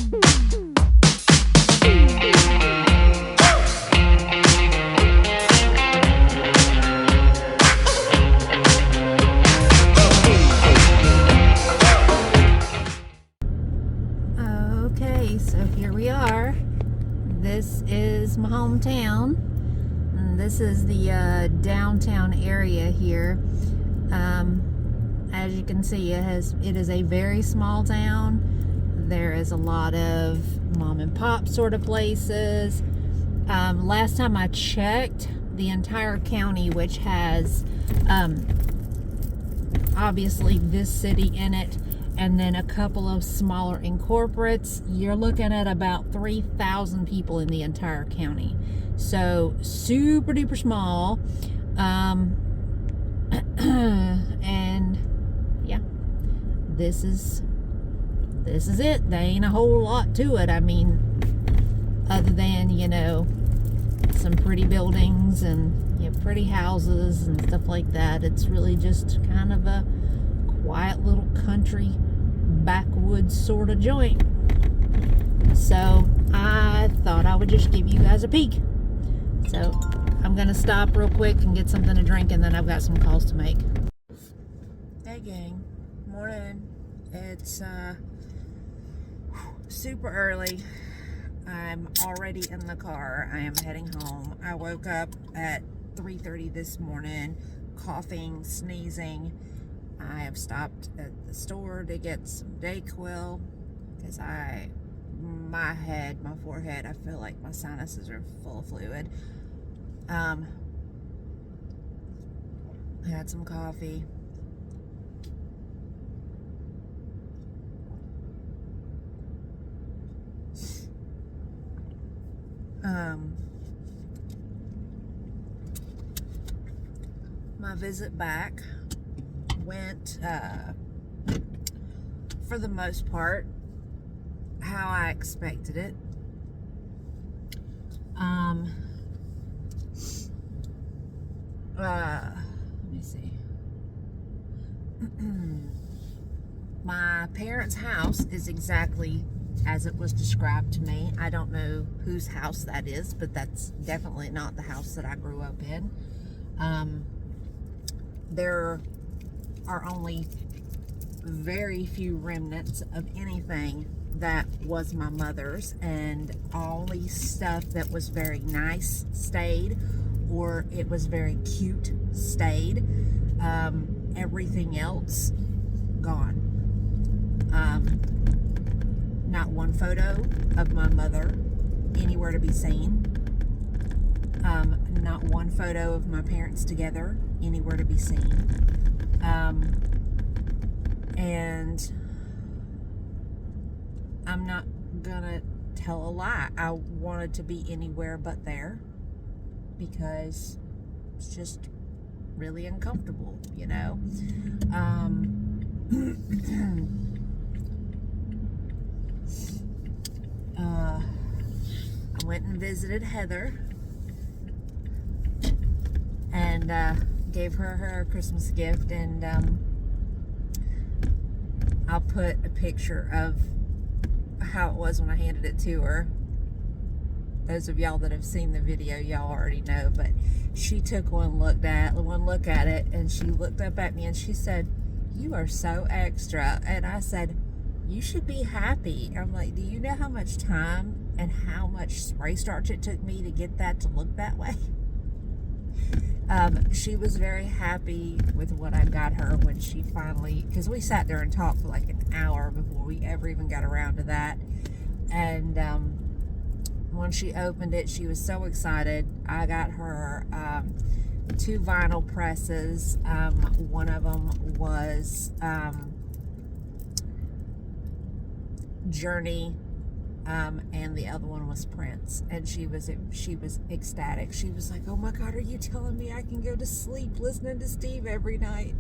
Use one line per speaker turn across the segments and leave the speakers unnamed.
Okay, so here we are. This is my hometown. And this is the downtown area here. As you can see, it is a very small town. There is a lot of mom and pop sort of places. Last time I checked, the entire county, which has obviously this city in it, and then a couple of smaller incorporates, you're looking at about 3,000 people in the entire county. So super duper small. And yeah, this is it. There ain't a whole lot to it. I mean, other than, you know, some pretty buildings and, you know, pretty houses and stuff like that. It's really just kind of a quiet little country backwoods sort of joint. So I thought I would just give you guys a peek. So I'm gonna stop real quick and get something to drink, and then I've got some calls to make. Hey gang, morning. It's super early. I'm already in the car. I am heading home. I woke up at 3:30 this morning, coughing, sneezing. I have stopped at the store to get some Dayquil because my forehead, I feel like my sinuses are full of fluid. I had some coffee. My visit back went, for the most part, how I expected it. Let me see. My parents' house is exactly as it was described to me. I don't know whose house that is, but that's definitely not the house that I grew up in. There are only very few remnants of anything that was my mother's, and all the stuff that was very nice stayed, or it was very cute stayed. Everything else gone. Not one photo of my mother anywhere to be seen. Not one photo of my parents together anywhere to be seen. And I'm not gonna tell a lie. I wanted to be anywhere but there because it's just really uncomfortable, you know. I went and visited Heather and gave her Christmas gift, and I'll put a picture of how it was when I handed it to her. Those of y'all that have seen the video, y'all already know, but she took one look at it, and she looked up at me and she said, "You are so extra." And I said, "You should be happy." I'm like, "Do you know how much time and how much spray starch it took me to get that to look that way?" She was very happy with what I got her when she finally, because we sat there and talked for like an hour before we ever even got around to that. And when she opened it, she was so excited. I got her 2 vinyl presses. One of them was Journey, and the other one was Prince, and she was ecstatic. She was like, "Oh my God, are you telling me I can go to sleep listening to Steve every night?"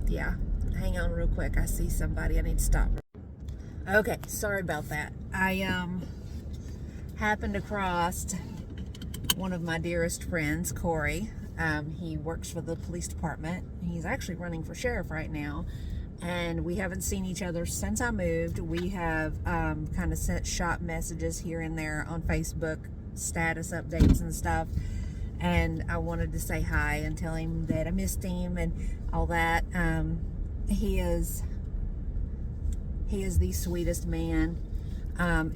Yeah, hang on real quick. I see somebody. I need to stop. Okay, sorry about that. I happened across one of my dearest friends, Corey. He works for the police department. He's actually running for sheriff right now. And we haven't seen each other since I moved. We have kind of sent shot messages here and there on Facebook, status updates and stuff. And I wanted to say hi and tell him that I missed him and all that. He is the sweetest man.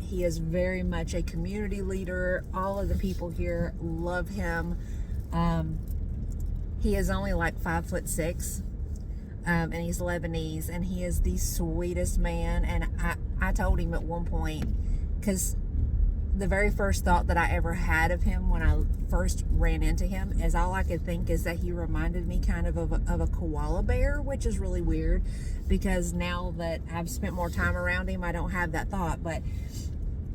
He is very much a community leader. All of the people here love him. He is only like 5'6", and he's Lebanese, and he is the sweetest man. And I told him at one point, because the very first thought that I ever had of him when I first ran into him is all I could think is that he reminded me kind of a koala bear, which is really weird because now that I've spent more time around him, I don't have that thought. But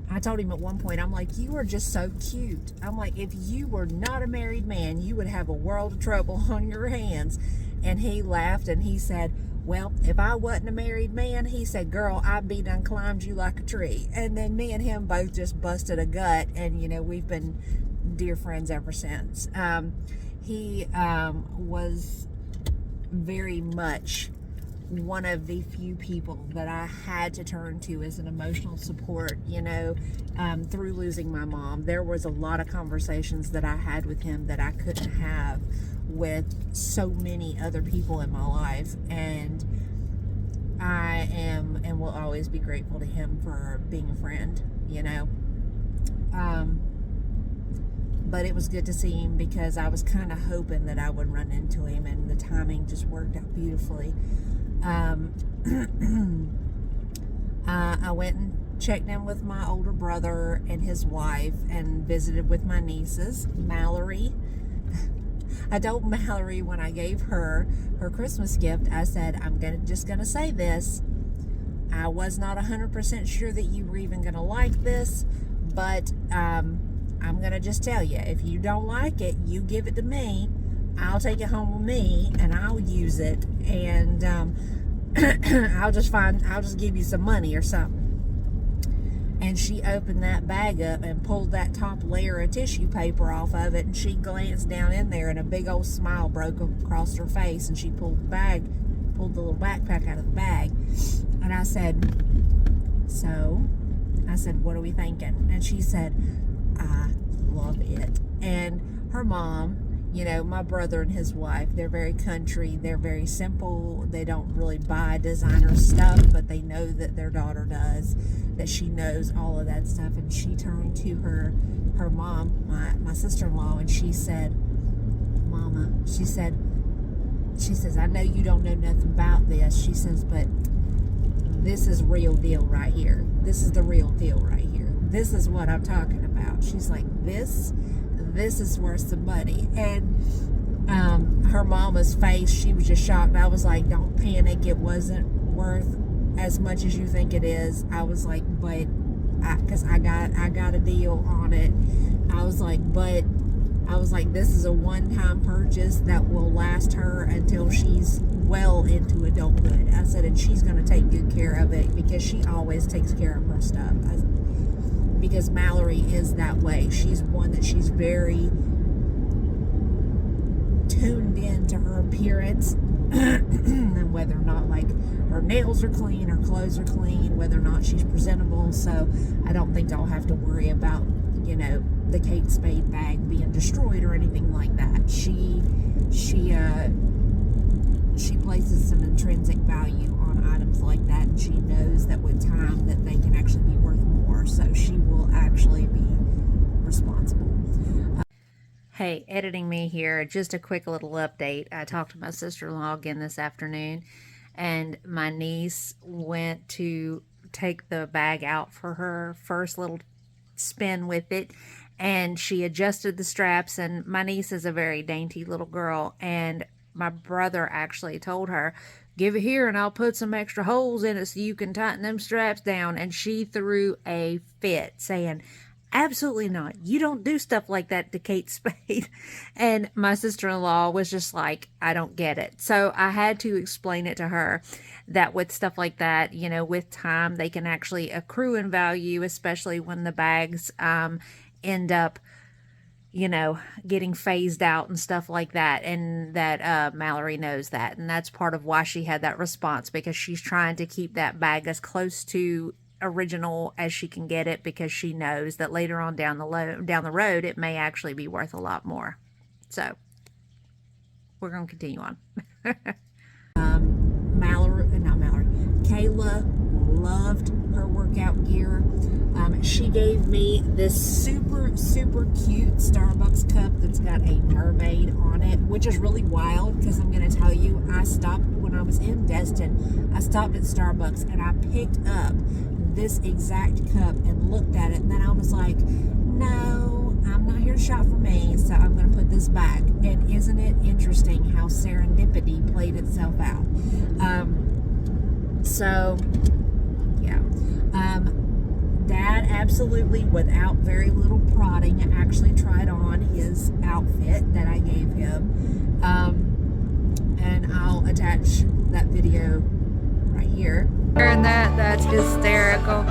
I told him at one point, I'm like, you are just so cute. I'm like, if you were not a married man, you would have a world of trouble on your hands. And he laughed and he said, well, if I wasn't a married man, he said, girl, I'd be done climbed you like a tree. And then me and him both just busted a gut, and we've been dear friends ever since. He was very much one of the few people that I had to turn to as an emotional support, through losing my mom. There was a lot of conversations that I had with him that I couldn't have with so many other people in my life, and I am and will always be grateful to him for being a friend, but it was good to see him because I was kind of hoping that I would run into him, and the timing just worked out beautifully. I went and checked in with my older brother and his wife and visited with my nieces. Mallory, I told Mallory when I gave her Christmas gift, I said, I'm just gonna say this. I was not 100% sure that you were even gonna like this, but I'm gonna just tell you, if you don't like it, you give it to me. I'll take it home with me and I'll use it, and I'll just give you some money or something. And she opened that bag up and pulled that top layer of tissue paper off of it, and she glanced down in there, and a big old smile broke across her face, and she pulled the little backpack out of the bag. And I said, what are we thinking? And she said, I love it. And her mom, my brother and his wife, they're very country, they're very simple, they don't really buy designer stuff, but they know that their daughter does, that she knows all of that stuff. And she turned to her mom, my sister-in-law, and she said, Mama, she says, I know you don't know nothing about this, she says, but this is real deal right here. This is the real deal right here. This is what I'm talking about. She's like, this is worth some money. And her mama's face, she was just shocked. I was like, don't panic, it wasn't worth as much as you think it is. I was like, but because I got a deal on it. I was like, this is a one-time purchase that will last her until she's well into adulthood. I said, and she's going to take good care of it because she always takes care of her stuff. Because Mallory is that way. She's one that she's very tuned in to her appearance and whether or not like her nails are clean, her clothes are clean, whether or not she's presentable. So I don't think I'll have to worry about the Kate Spade bag being destroyed or anything like that. She places some intrinsic value on items like that, and she knows that with time that they can actually be worth more, so she will actually be responsible. Hey, editing me here, just a quick little update. I talked to my sister-in-law again this afternoon, and my niece went to take the bag out for her first little spin with it, and she adjusted the straps. And my niece is a very dainty little girl, and my brother actually told her, give it here and I'll put some extra holes in it so you can tighten them straps down. And she threw a fit saying, absolutely not, you don't do stuff like that to Kate Spade. And my sister-in-law was just like, I don't get it. So I had to explain it to her that with stuff like that, with time they can actually accrue in value, especially when the bags end up getting phased out and stuff like that. And that Mallory knows that. And that's part of why she had that response, because she's trying to keep that bag as close to original as she can get it, because she knows that later on down the road it may actually be worth a lot more. So we're going to continue on. Kayla loved her workout gear. She gave me this super cute Starbucks cup that's got a mermaid on it, which is really wild, because I'm going to tell you, I stopped when I was in Destin. I stopped at Starbucks and I picked up this exact cup and looked at it, and then I was like, no, I'm not here to shop for me, so I'm going to put this back. And isn't it interesting how serendipity played itself out? So yeah, Dad absolutely, without very little prodding, actually tried on his outfit that I gave him, and I'll attach that video right here.
And that's hysterical.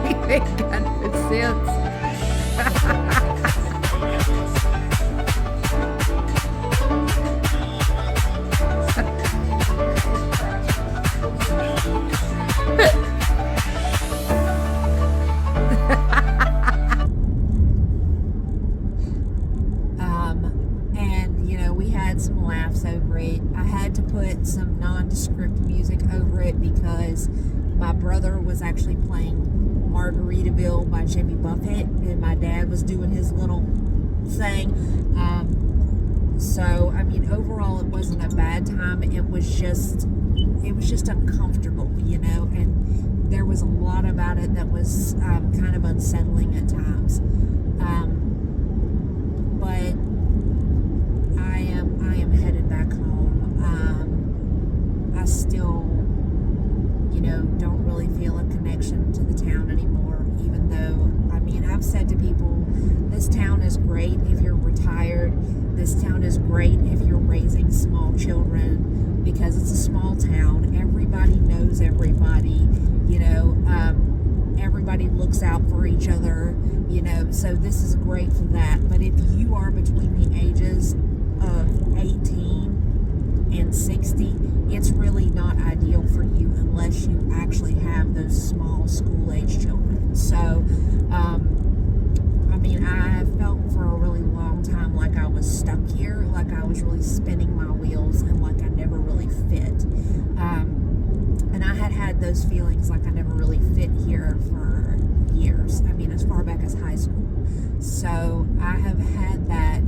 It ain't got no sense.
We had some laughs over it. I had to put some nondescript music over it because my brother was actually playing Margaritaville by Jimmy Buffett, and my dad was doing his little thing. So I mean, overall, it wasn't a bad time. It was just uncomfortable, and there was a lot about it that was kind of unsettling at times. But I am headed back home. I still, don't really feel a connection to the town anymore, even though, I mean, I've said to people, this town is great if you're retired. This town is great if you're raising small children, because it's a small town. Everybody knows everybody, everybody looks out for each other, so this is great for that. But if you are between the ages of 18 and 60, it's really not ideal for you unless you actually have those small school-age children. So, I mean, I felt for a really long time like I was stuck here, like I was really spinning my wheels, and like I never really fit. And I had those feelings like I never really fit here for years. I mean, as far back as high school. So I have had that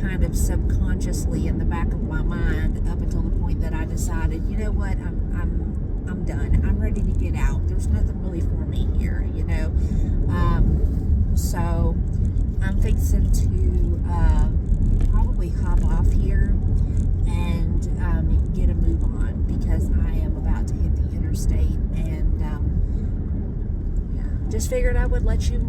kind of subconsciously in the back of my mind up until the point that I decided, you know what, I'm done. I'm ready to get out. There's nothing really for me here, so I'm fixing to probably hop off here and get a move on, because I am about to hit the interstate, and just figured I would let you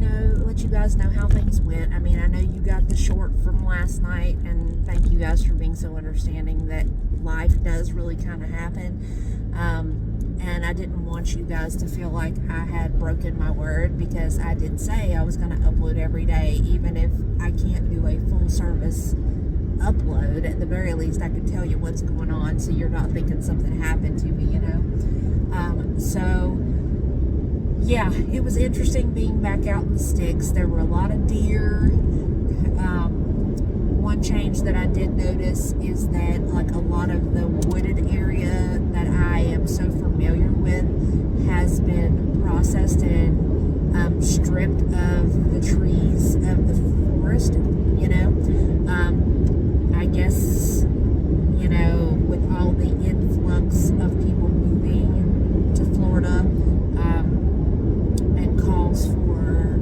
guys know how things went. I mean, I know you got the short from last night, and thank you guys for being so understanding that life does really kind of happen. And I didn't want you guys to feel like I had broken my word, because I did say I was going to upload every day, even if I can't do a full service upload. At the very least, I could tell you what's going on, so you're not thinking something happened to me, So yeah, it was interesting being back out in the sticks. There were a lot of deer. One change that I did notice is that, like, a lot of the wooded area that I am so familiar with has been processed and stripped of the trees of the forest, I guess, with all the influx of people moving to Florida, and calls for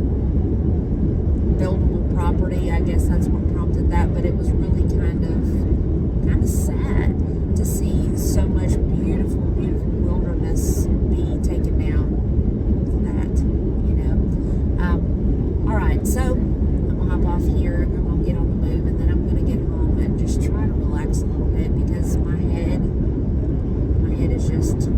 buildable property. I guess that's what prompted that, but it was really kind of sad to see so much beautiful wilderness be taken down for that, Alright, so I'm gonna hop off here, I'm gonna get on the move, and then I'm gonna get home and just try to relax a little bit, because my head is just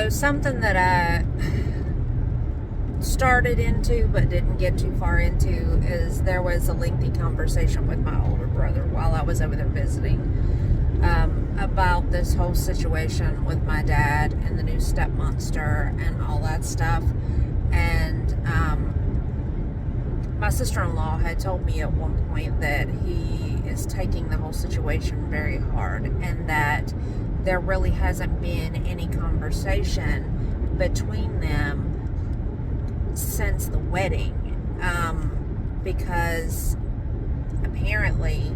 So something that I started into but didn't get too far into is there was a lengthy conversation with my older brother while I was over there visiting about this whole situation with my dad and the new stepmonster and all that stuff. And my sister-in-law had told me at one point that he is taking the whole situation very hard and that there really hasn't been any conversation between them since the wedding, because apparently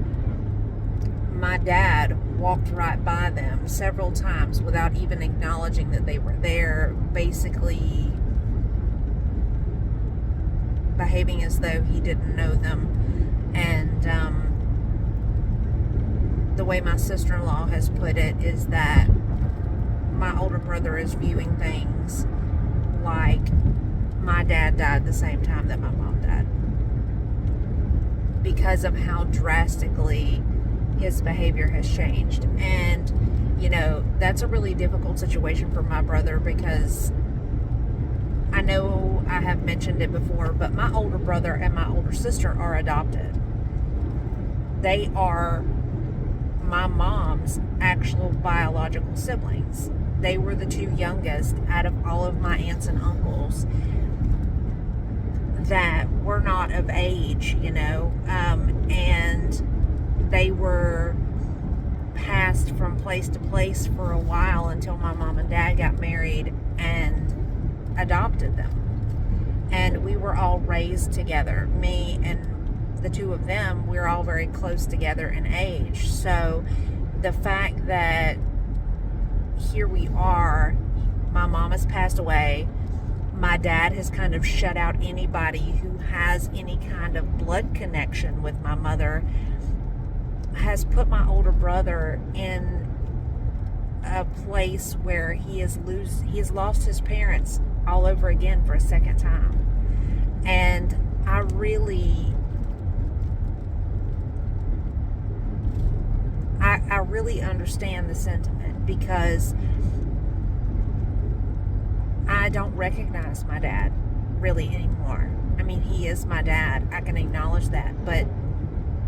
my dad walked right by them several times without even acknowledging that they were there, basically behaving as though he didn't know them. And the way my sister-in-law has put it is that my older brother is viewing things like my dad died the same time that my mom died, because of how drastically his behavior has changed. And you know, that's a really difficult situation for my brother, because I know I have mentioned it before, but my older brother and my older sister are adopted. They are my mom's actual biological siblings. They were the two youngest out of all of my aunts and uncles that were not of age, you know, and they were passed from place to place for a while until my mom and dad got married and adopted them. And we were all raised together. Me and the two of them, we're all very close together in age. So the fact that here we are, my mom has passed away, my dad has kind of shut out anybody who has any kind of blood connection with my mother, has put my older brother in a place where he has lost his parents all over again for a second time. And I really understand the sentiment, because I don't recognize my dad really anymore. I mean, he is my dad, I can acknowledge that, but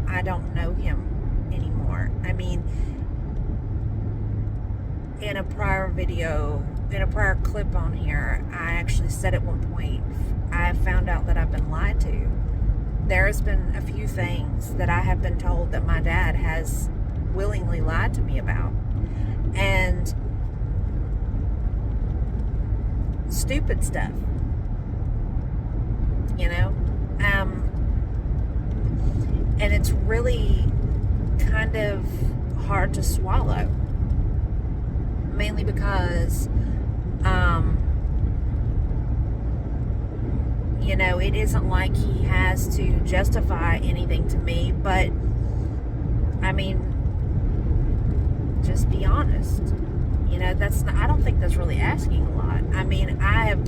I don't know him anymore. I mean, in a prior clip on here, I actually said at one point, I have found out that I've been lied to. There has been a few things that I have been told that my dad has willingly lied to me about. And stupid stuff, you know? And it's really kind of hard to swallow, mainly because you know, it isn't like he has to justify anything to me, but I mean, just be honest. You know, I don't think that's really asking a lot. I mean, I have,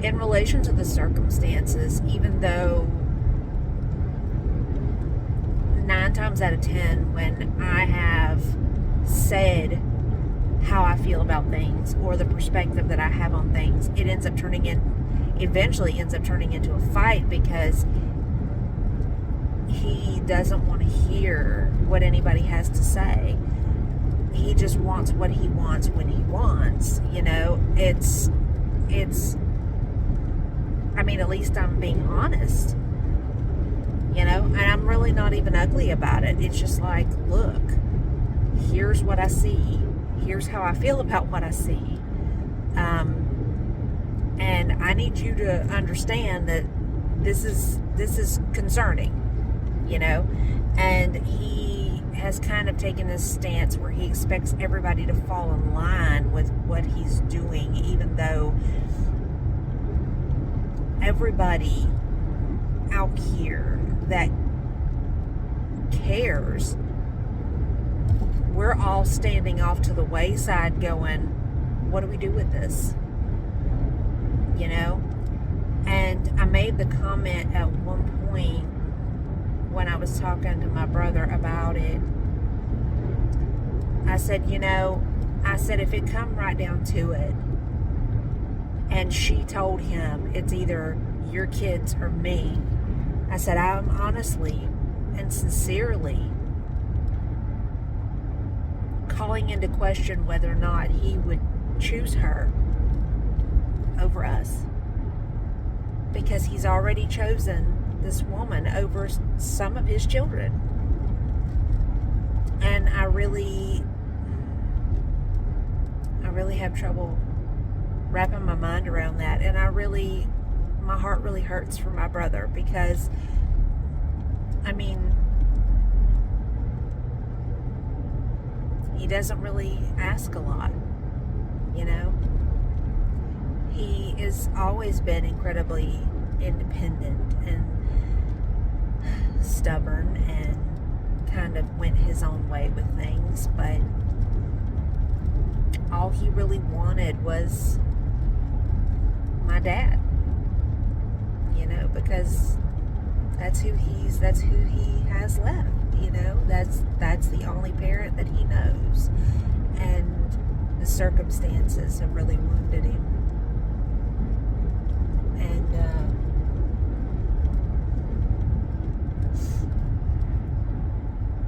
in relation to the circumstances, even though 9 times out of 10 when I have said how I feel about things or the perspective that I have on things, it eventually ends up turning into a fight, because he doesn't want to hear what anybody has to say. He just wants what he wants when he wants, you know. It's I mean, at least I'm being honest, you know, and I'm really not even ugly about it. It's just like, look, here's what I see, here's how I feel about what I see, and I need you to understand that this is concerning, you know. And he has kind of taken this stance where he expects everybody to fall in line with what he's doing, even though everybody out here that cares, we're all standing off to the wayside going, what do we do with this? You know? And I made the comment at one point when I was talking to my brother about it. I said, you know, if it come right down to it, And she told him, it's either your kids or me. I said, I'm honestly and sincerely calling into question whether or not he would choose her over us. Because he's already chosen this woman over some of his children. And I really have trouble wrapping my mind around that. And my heart really hurts for my brother, because, I mean, he doesn't really ask a lot, you know? He has always been incredibly independent and stubborn and kind of went his own way with things, but all he really wanted was my dad, you know, because that's who he has left, you know. That's the only parent that he knows, and the circumstances have really wounded him. And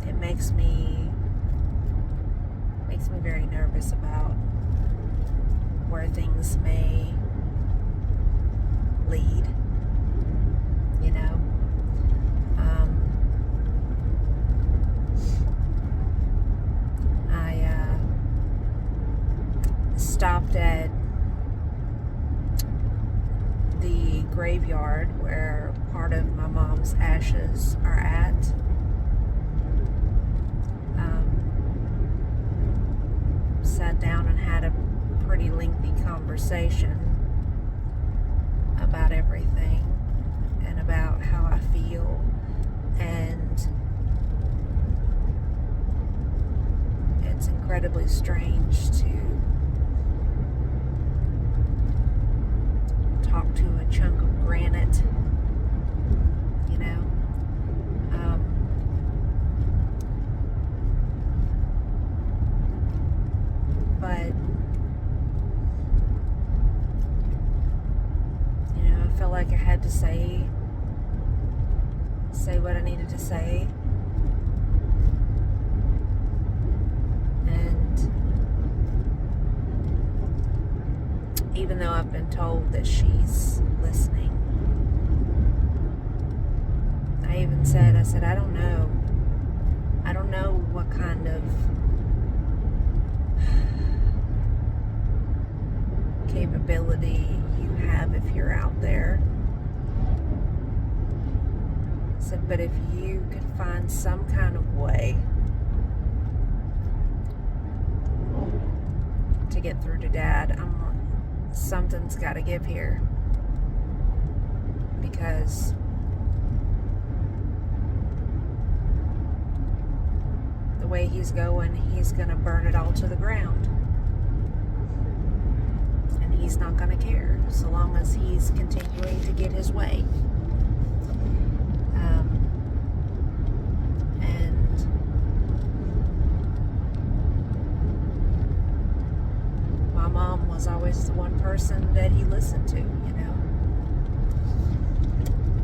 it makes me very nervous about where things may lead, you know. I stopped at the graveyard where part of my mom's ashes are at. Sat down and had a pretty lengthy conversation about everything and about how I feel, and it's incredibly strange to talk to a chunk of granite, you know. But you know, I felt like I had to say what I needed to say, and even though I've been told that she's listening, I said I don't know what kind of capability you have if you're out there. I said, but if you could find some kind of way to get through to Dad, something's got to give here, because the way he's going, he's going to burn it all to the ground. He's not going to care so long as he's continuing to get his way. And my mom was always the one person that he listened to, you know.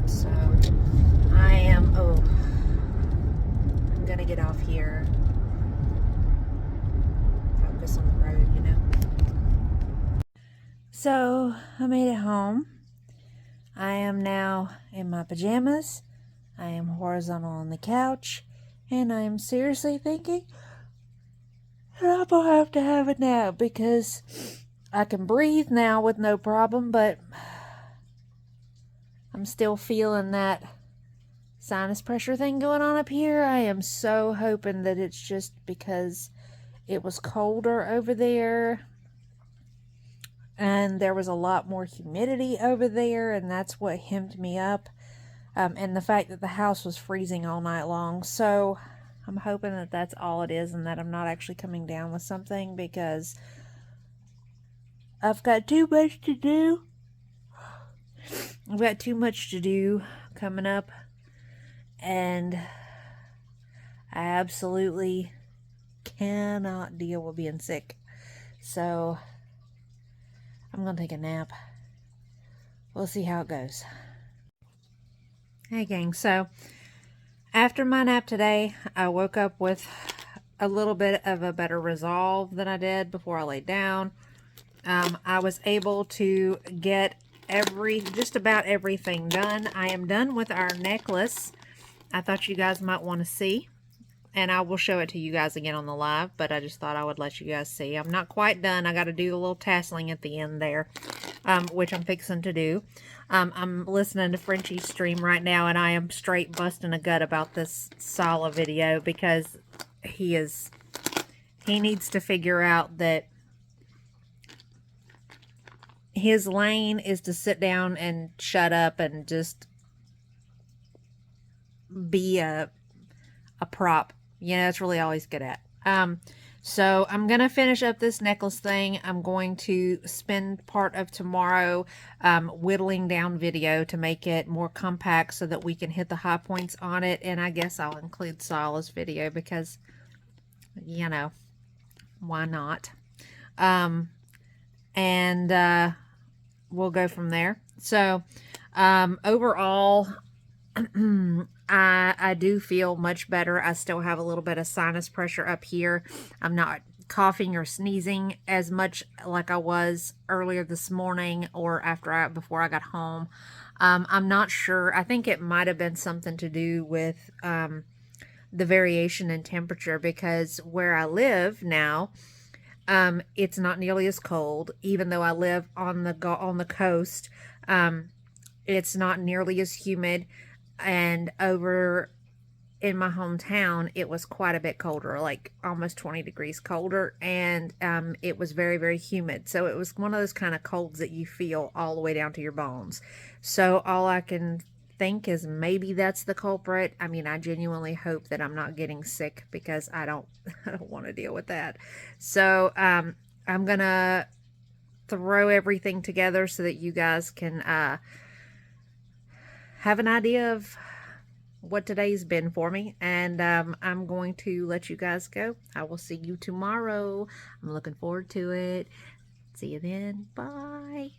So I'm going to get off here. Focus on the road, you know. So I made it home. I am now in my pajamas. I am horizontal on the couch, and I am seriously thinking that I'm gonna have to have a nap, because I can breathe now with no problem, but I'm still feeling that sinus pressure thing going on up here. I am so hoping that it's just because it was colder over there and there was a lot more humidity over there, and that's what hemmed me up. And the fact that the house was freezing all night long. So I'm hoping that that's all it is, and that I'm not actually coming down with something, because I've got too much to do. I've got too much to do coming up, and I absolutely cannot deal with being sick. So I'm gonna take a nap. we'll see how it goes. Hey gang, so after my nap today, I woke up with a little bit of a better resolve than I did before I laid down. I was able to get just about everything done. I am done with our necklace. I thought you guys might want to see, and I will show it to you guys again on the live, but I just thought I would let you guys see. I'm not quite done. I got to do the little tasseling at the end there, which I'm fixing to do. I'm listening to Frenchie's stream right now, and I am straight busting a gut about this Sala video because he needs to figure out that his lane is to sit down and shut up and just be a prop. You know, that's really all he's good at. So I'm going to finish up this necklace thing. I'm going to spend part of tomorrow whittling down video to make it more compact so that we can hit the high points on it. And I guess I'll include Sala's video because, you know, why not? And we'll go from there. So overall, I do feel much better. I still have a little bit of sinus pressure up here. I'm not coughing or sneezing as much like I was earlier this morning or before I got home. I'm not sure. I think it might have been something to do with the variation in temperature, because where I live now, it's not nearly as cold. Even though I live on the coast, it's not nearly as humid. And over in my hometown, it was quite a bit colder, like almost 20 degrees colder. And it was very, very humid. So it was one of those kind of colds that you feel all the way down to your bones. So all I can think is maybe that's the culprit. I mean, I genuinely hope that I'm not getting sick, because I don't want to deal with that. So I'm going to throw everything together so that you guys can have an idea of what today's been for me, and I'm going to let you guys go. I will see you tomorrow. I'm looking forward to it. See you then. Bye.